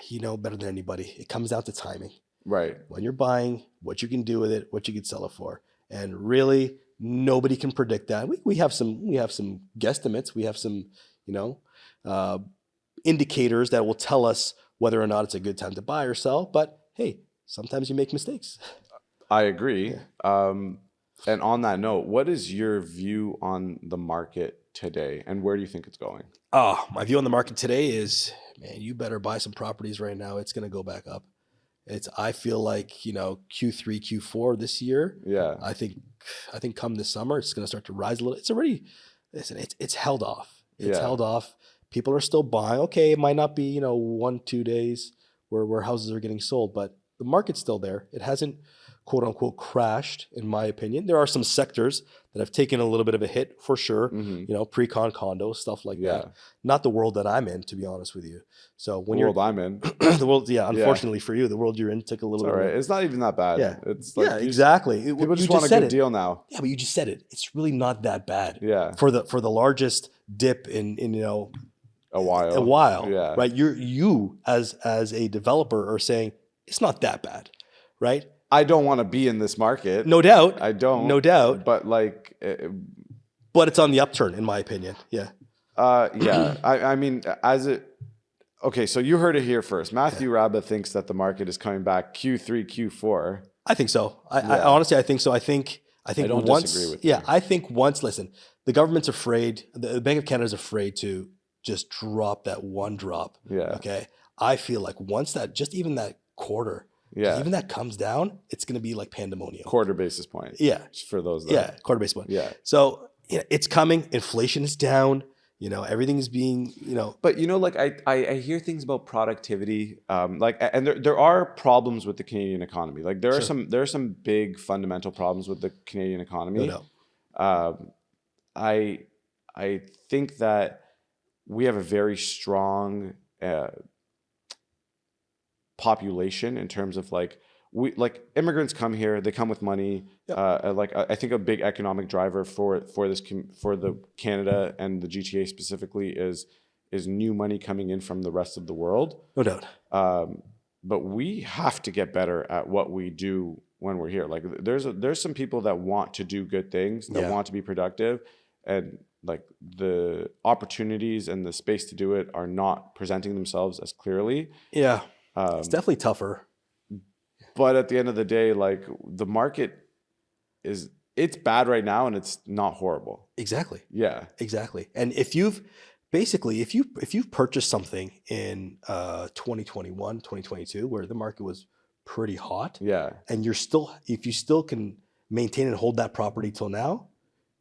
You know better than anybody. It comes down to timing, right? When you're buying, what you can do with it, what you can sell it for, and really, nobody can predict that. We have some guesstimates. We have some, you know, indicators that will tell us whether or not it's a good time to buy or sell. But hey, sometimes you make mistakes. I agree. Yeah. And on that note, what is your view on the market today, and where do you think it's going? Oh, my view on the market today is, man, you better buy some properties right now. It's going to go back up. I feel like, you know, Q3, Q4 this year. Yeah. I think come this summer, it's going to start to rise a little. It's already, listen, it's held off. It's held off. People are still buying. Okay, it might not be, you know, 1-2 days where houses are getting sold, but the market's still there. It hasn't, quote unquote, crashed, in my opinion. There are some sectors that have taken a little bit of a hit for sure. You know, pre-con condos, stuff like that. Not the world that I'm in, to be honest with you. So when the world I'm in, the world, unfortunately for you, the world you're in took a little bit. All right, it's not even that bad. Yeah, it's like exactly. People just want a good deal now. Yeah, but you just said it. It's really not that bad. Yeah. For the largest dip in you know, a while. Yeah. Right. You as a developer are saying it's not that bad, right? I don't want to be in this market. No doubt. I don't. No doubt. But like, but it's on the upturn, in my opinion. Yeah. Yeah. I mean, okay, so you heard it here first. Matthew Rabba thinks that the market is coming back Q3, Q4. I think so. I honestly, I think so. I think I don't disagree with you. Yeah, I think once, listen, the government's afraid, the Bank of Canada is afraid to just drop that one drop. Yeah. Okay. I feel like once that, just even that quarter, even that comes down, it's going to be like pandemonium. Quarter basis point. Yeah. Just for those. Quarter basis point. Yeah. So it's coming. Inflation is down. You know, everything is being, you know. But, you know, like I hear things about productivity, like, and there are problems with the Canadian economy. Like there are some big fundamental problems with the Canadian economy. No. I think that we have a very strong population in terms of like immigrants come here, they come with money. Like I think a big economic driver for the Canada and the GTA specifically is new money coming in from the rest of the world. No doubt. But we have to get better at what we do when we're here. Like there's some people that want to do good things, that want to be productive, and like the opportunities and the space to do it are not presenting themselves as clearly. Yeah. It's definitely tougher. But at the end of the day, like the market it's bad right now and it's not horrible. Exactly. Yeah. Exactly. And if you've purchased something in 2021, 2022, where the market was pretty hot, and if you still can maintain and hold that property till now,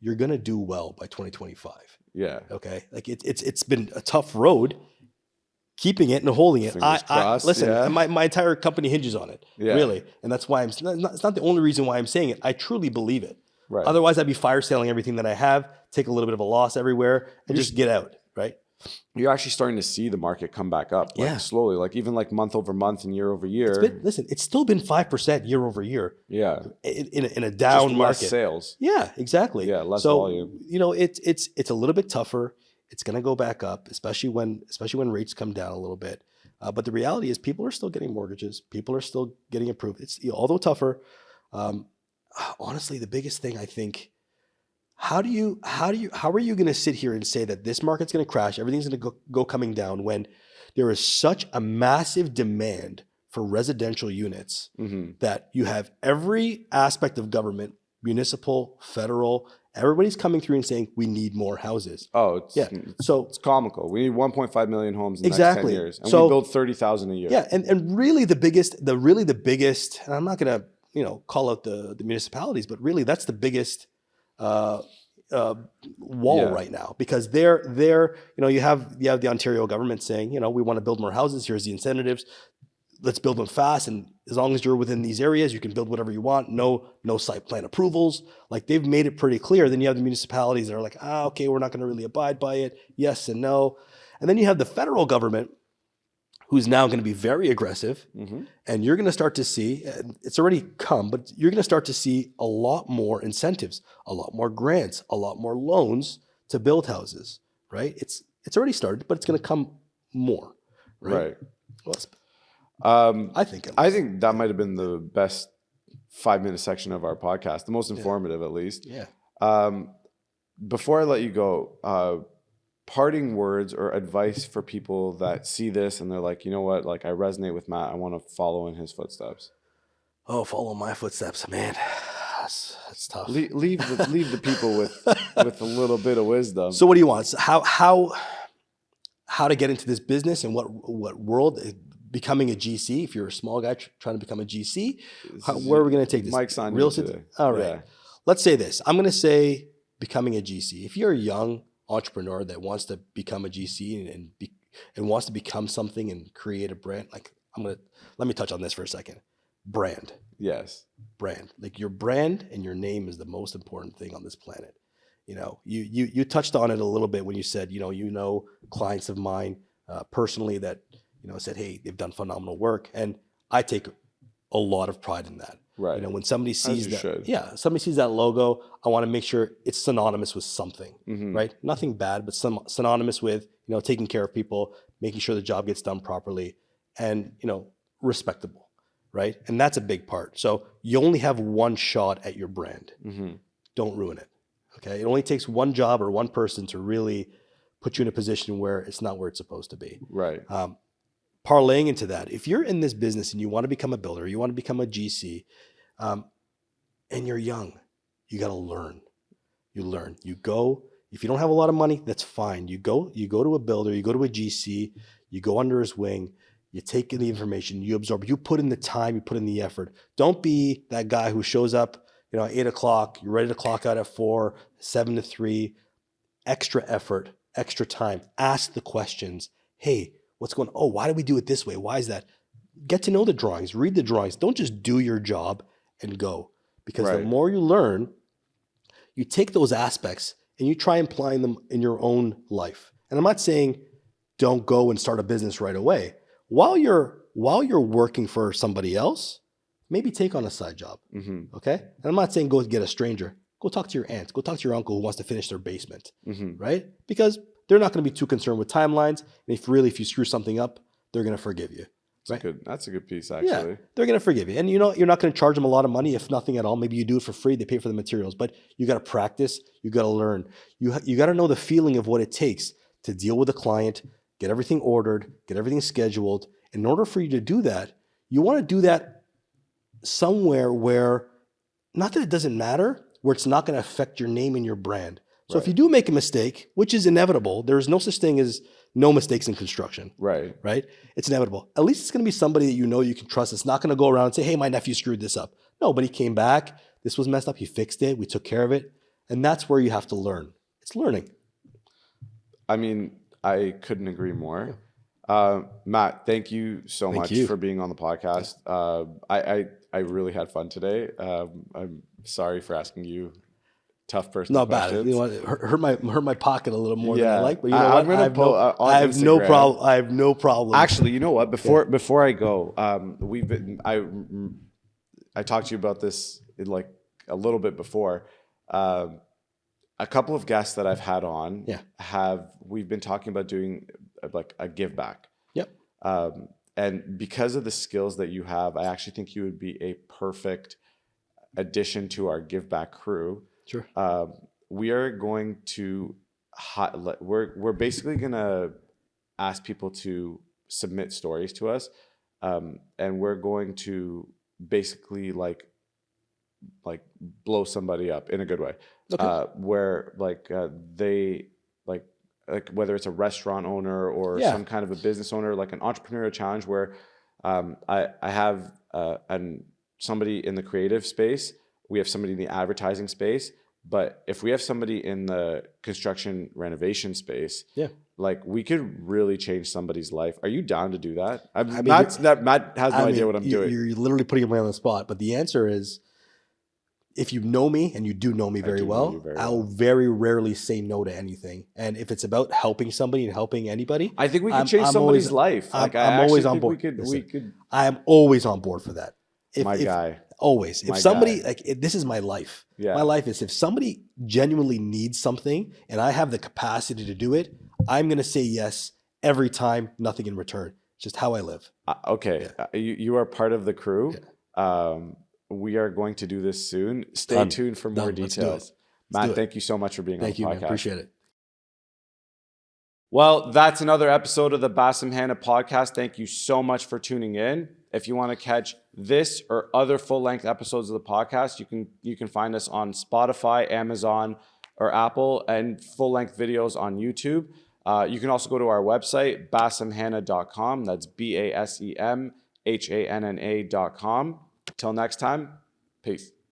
you're gonna do well by 2025. Yeah. Okay. Like it's been a tough road keeping it and holding it. Listen, my entire company hinges on it. Really. And that's why it's not the only reason why I'm saying it. I truly believe it. Right. Otherwise I'd be fire selling everything that I have, take a little bit of a loss everywhere and just get out. Right. You're actually starting to see the market come back up slowly, like even like month over month and year over year. It's still been 5% year over year. Yeah. In a down just market. Less sales. Yeah, exactly. Yeah, less volume. You know, it's a little bit tougher. It's going to go back up, especially when rates come down a little bit. But the reality is people are still getting mortgages. People are still getting approved. It's although tougher. Honestly, the biggest thing I think, how are you going to sit here and say that this market's going to crash, everything's going to go coming down when there is such a massive demand for residential units that you have every aspect of government, municipal, federal, everybody's coming through and saying we need more houses. Oh, it's comical. We need 1.5 million homes in the next 10 years, and we build 30,000 a year. Yeah, and really the biggest, and I'm not going to call out the municipalities, but really that's the biggest wall right now, because they're you have the Ontario government saying we want to build more houses. Here's the incentives. Let's build them fast, and as long as you're within these areas, you can build whatever you want. No site plan approvals. Like they've made it pretty clear. Then you have the municipalities that are like, okay, we're not going to really abide by it. Yes and no. And then you have the federal government, who's now going to be very aggressive, and you're going to start to see, it's already come, but you're going to start to see a lot more incentives, a lot more grants, a lot more loans to build houses. Right? It's already started, but it's going to come more. Right. Well, I think that might have been the best 5-minute section of our podcast, the most informative at least. Yeah. Before I let you go, parting words or advice for people that see this and they're like, you know what, like I resonate with Matt, I want to follow in his footsteps. Oh, follow my footsteps, man. That's tough. Leave the people with a little bit of wisdom. So what do you want? So how to get into this business and what world? Becoming a GC, if you're a small guy trying to become a GC, where are we going to take this? Mike's on real estate today. All right. Yeah. Let's say this. I'm going to say becoming a GC. If you're a young entrepreneur that wants to become a GC and wants to become something and create a brand, let me touch on this for a second. Brand. Yes. Brand. Like your brand and your name is the most important thing on this planet. You touched on it a little bit when you said, clients of mine personally that said, hey, they've done phenomenal work. And I take a lot of pride in that. Right. When somebody sees that, somebody sees that logo, I want to make sure it's synonymous with something, right? Nothing bad, but synonymous with, taking care of people, making sure the job gets done properly and, respectable, right? And that's a big part. So you only have one shot at your brand. Don't ruin it. Okay. It only takes one job or one person to really put you in a position where it's not where it's supposed to be. Right. Parlaying into that, if you're in this business and you want to become a builder, you want to become a GC, and you're young, you got to learn. You learn. You go. If you don't have a lot of money, that's fine. You go to a builder, you go to a GC, you go under his wing, you take in the information, you absorb, you put in the time, you put in the effort. Don't be that guy who shows up, at 8 o'clock, you're ready to clock out at 4, 7 to 3, extra effort, extra time. Ask the questions. Hey, what's going on? Oh, why do we do it this way? Why is that? Get to know the drawings, read the drawings. Don't just do your job and go. Because the more you learn, you take those aspects and you try applying them in your own life. And I'm not saying don't go and start a business right away. While you're working for somebody else, maybe take on a side job. Okay? And I'm not saying go get a stranger. Go talk to your aunt. Go talk to your uncle who wants to finish their basement. Right? Because they're not going to be too concerned with timelines. And if you screw something up, they're going to forgive you. That's a good piece, Yeah, actually. they're going to forgive you. And you know, you're not going to charge them a lot of money, if nothing at all. Maybe you do it for free. They pay for the materials, but you got to practice. You got to learn. You got to know the feeling of what it takes to deal with a client, get everything ordered, get everything scheduled. In order for you to do that, you want to do that somewhere where, not that it doesn't matter, where it's not going to affect your name and your brand. So if you do make a mistake, which is inevitable, there's no such thing as no mistakes in construction. Right. Right? It's inevitable. At least it's going to be somebody that you can trust. It's not going to go around and say, hey, my nephew screwed this up. No, but he came back. This was messed up. He fixed it. We took care of it. And that's where you have to learn. It's learning. I mean, I couldn't agree more. Matt, thank you so much for being on the podcast. I really had fun today. I'm sorry for asking you tough personal questions. Bad. You know what? Hurt my pocket a little more than I like. But you know I'm what? gonna I have no problem. I have no problem. Actually, you know what? Before I go, I talked to you about this in like a little bit before. A couple of guests that I've had on we've been talking about doing like a give back. Yep. And because of the skills that you have, I actually think you would be a perfect addition to our give back crew. Sure. We are going to we're basically going to ask people to submit stories to us, and we're going to basically like blow somebody up in a good way. Okay. Where they like whether it's a restaurant owner or some kind of a business owner, like an entrepreneurial challenge where I have somebody in the creative space. We have somebody in the advertising space, but if we have somebody in the construction renovation space, like we could really change somebody's life. Are you down to do that? Matt has no idea what I'm doing. You're literally putting me on the spot, but the answer is, if you know me, and you do know me very well, I'll very rarely say no to anything. And if it's about helping somebody and helping anybody, I think we could change somebody's life. I'm always on board. I am always on board for that. Always. If somebody, this is my life. Yeah. My life is, if somebody genuinely needs something and I have the capacity to do it, I'm going to say yes every time, nothing in return. It's just how I live. Okay. Yeah. You are part of the crew. Yeah. We are going to do this soon. Stay tuned for more details. Matt, thank you so much for being on the podcast. Thank you, man. Appreciate it. Well, that's another episode of the Basem Hanna podcast. Thank you so much for tuning in. If you want to catch this or other full-length episodes of the podcast, you can find us on Spotify, Amazon, or Apple, and full-length videos on YouTube. You can also go to our website, basemhanna.com. That's BASEMHANNA.com. Till next time, peace.